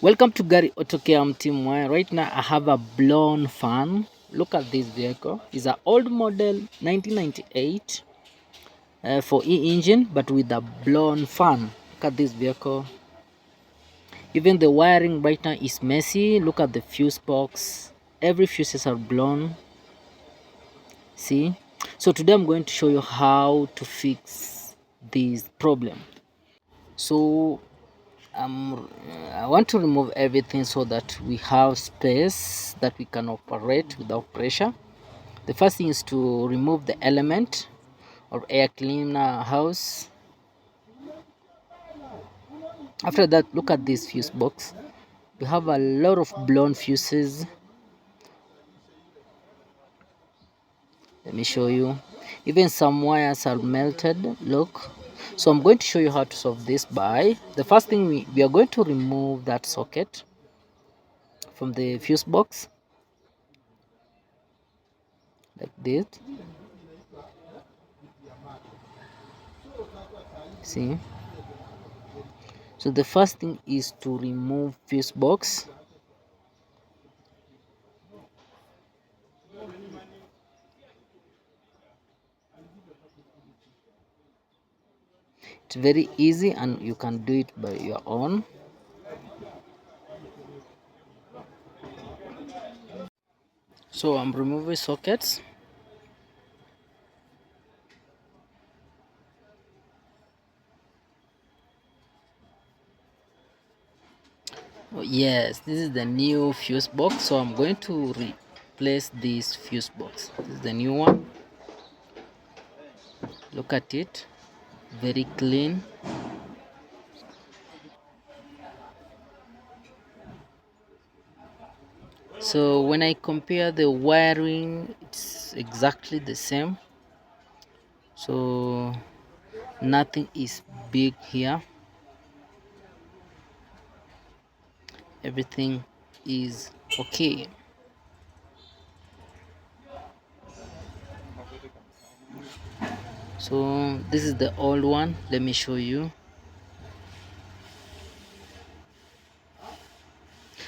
Welcome to Gariautocare team. Right now I have a blown fan. Look at this vehicle. It's an old model 1998 for e-engine, but with a blown fan. Look at this vehicle. Even the wiring right now is messy. Look at the fuse box. Every fuses are blown. See? So today I'm going to show you how to fix this problem. So I want to remove everything so that we have space that we can operate without pressure. The first thing is to remove the element or air cleaner house. After that, look at this fuse box. We have a lot of blown fuses. Let me show you. Even some wires are melted. Look. So I'm going to show you how to solve this by the first thing we are going to remove that socket from the fuse box like this. See, so the first thing is to remove fuse box. It's very easy and you can do it by your own. So I'm removing sockets. Oh, yes, this is the new fuse box, so I'm going to replace this fuse box. This is the new one. Look at it, very clean. So when I compare the wiring, it's exactly the same, so nothing is big here. Everything is okay. So this is the old one. Let me show you.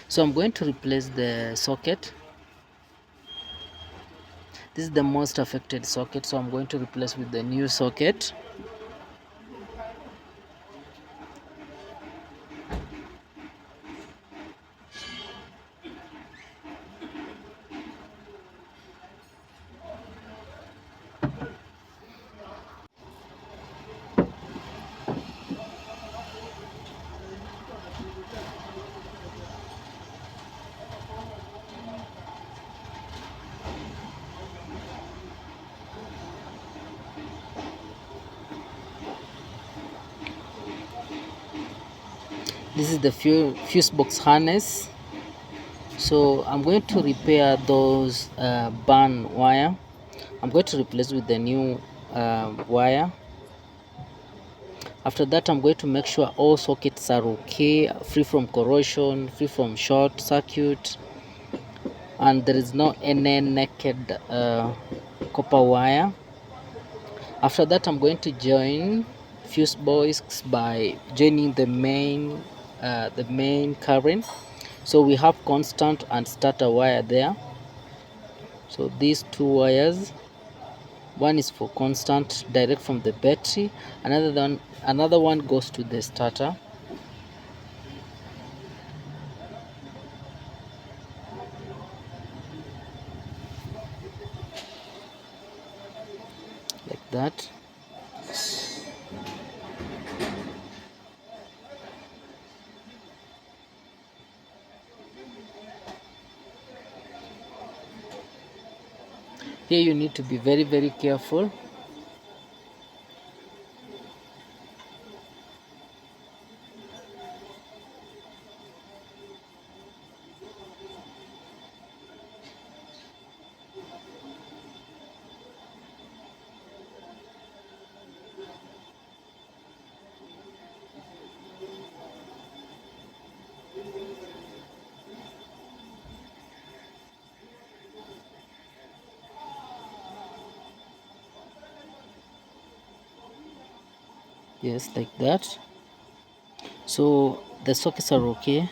So I'm going to replace the socket. This is the most affected socket, so I'm going to replace with the new socket. This is the fuse box harness. So I'm going to repair those burn wire. I'm going to replace with the new wire. After that, I'm going to make sure all sockets are okay, free from corrosion, free from short circuit, and there is no any naked copper wire. After that, I'm going to join fuse box by joining the main current. So we have constant and starter wire there. So these two wires, one is for constant direct from the battery, another one goes to the starter. Like that. Here you need to be very careful. Yes, like that. So the sockets are okay.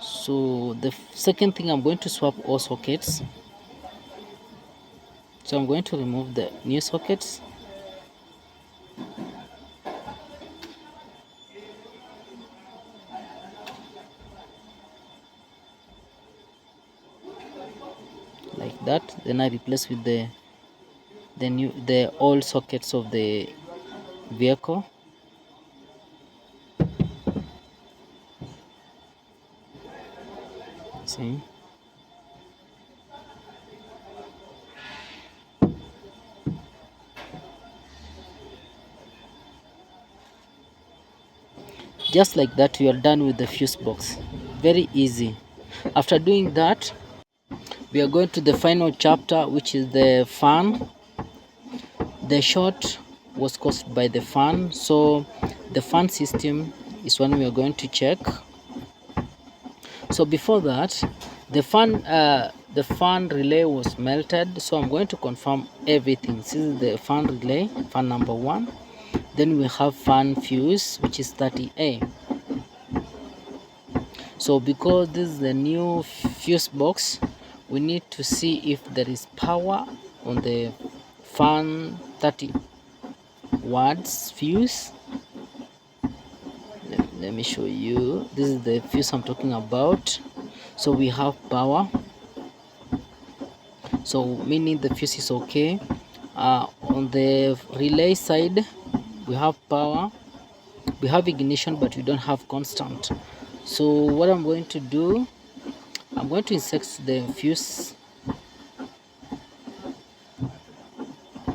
So the second thing, I'm going to swap all sockets. So I'm going to remove the new sockets. Like that. Then I replace with the old sockets of the vehicle. See, just like that, you are done with the fuse box. Very easy. After doing that, we are going to the final chapter, which is the fan. The short was caused by the fan, so the fan system is one we are going to check. So before that, the fan relay was melted, so I'm going to confirm everything. This is the fan relay, fan number 1. Then we have fan fuse, which is 30A. So because this is the new fuse box, we need to see if there is power on the fan 30 watts fuse. Let me show you. This is the fuse I'm talking about. So we have power, so meaning the fuse is okay. On the relay side, we have power, we have ignition, but we don't have constant. So what I'm going to do, I'm going to insert the fuse.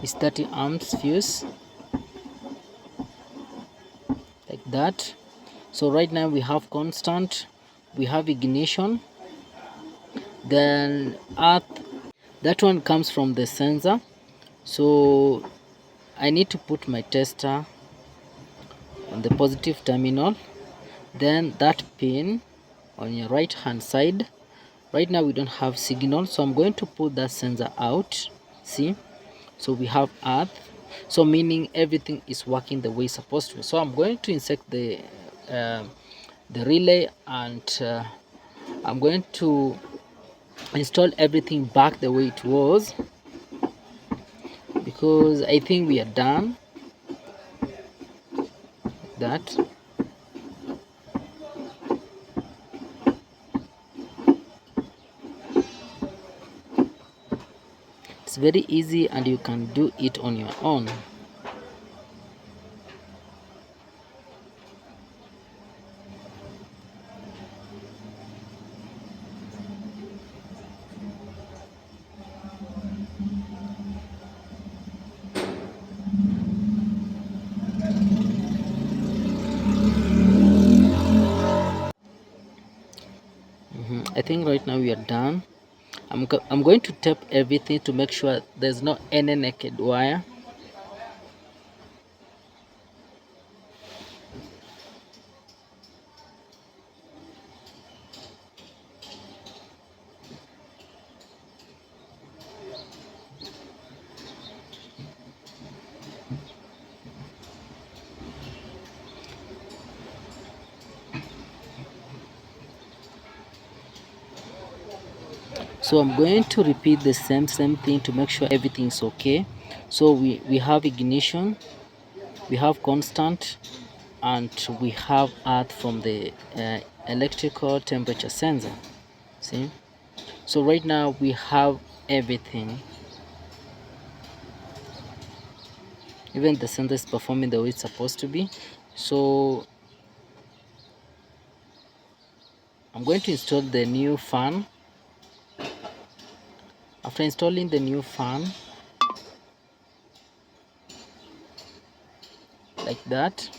It's 30 amps fuse, like that. So right now we have constant, we have ignition, then earth. That one comes from the sensor. So I need to put my tester on the positive terminal, then that pin on your right hand side. Right now we don't have signal, so I'm going to pull that sensor out. See, so we have earth, so meaning everything is working the way it's supposed to. So I'm going to insert the relay, and I'm going to install everything back the way it was, because I think we are done with that. It's very easy and you can do it on your own. I think right now we are done. I'm going to tape everything to make sure there's not any naked wire. So I'm going to repeat the same thing to make sure everything is okay. So we have ignition, we have constant, and we have earth from the electrical temperature sensor. See, so right now we have everything. Even the sensor is performing the way it's supposed to be. So I'm going to install the new fan. After installing the new fan, like that,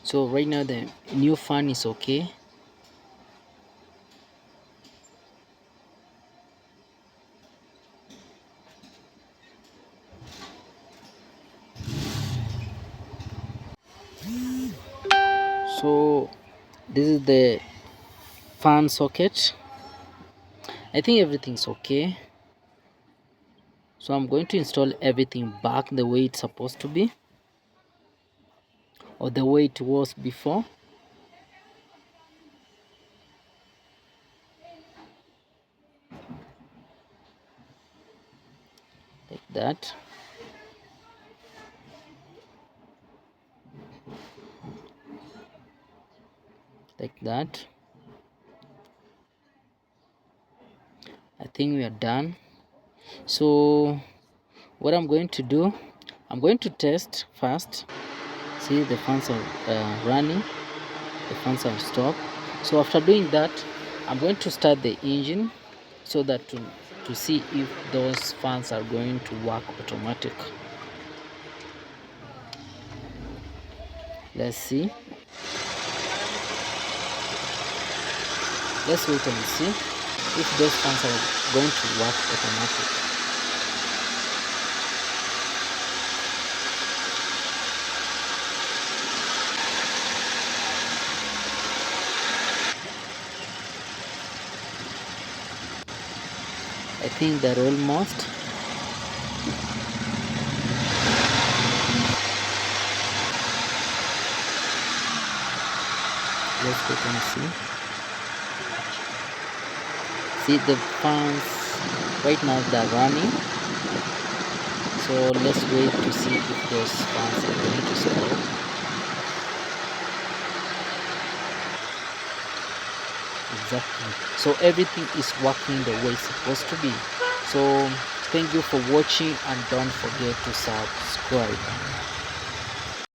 so right now the new fan is okay. So this is the fan socket. I think everything's okay. So I'm going to install everything back the way it's supposed to be, or the way it was before. Like that. Like that. I think we are done. So what I'm going to do, I'm going to test first. See, the fans are running, the fans are stopped. So after doing that, I'm going to start the engine so that to see if those fans are going to work automatic. Let's see. Let's wait and see if those fans are going to work automatic. I think they're almost. Let's wait and see. See, the fans right now they're running. So let's wait to see if those fans are going to stop. Exactly. So everything is working the way it's supposed to be. So thank you for watching, and don't forget to subscribe.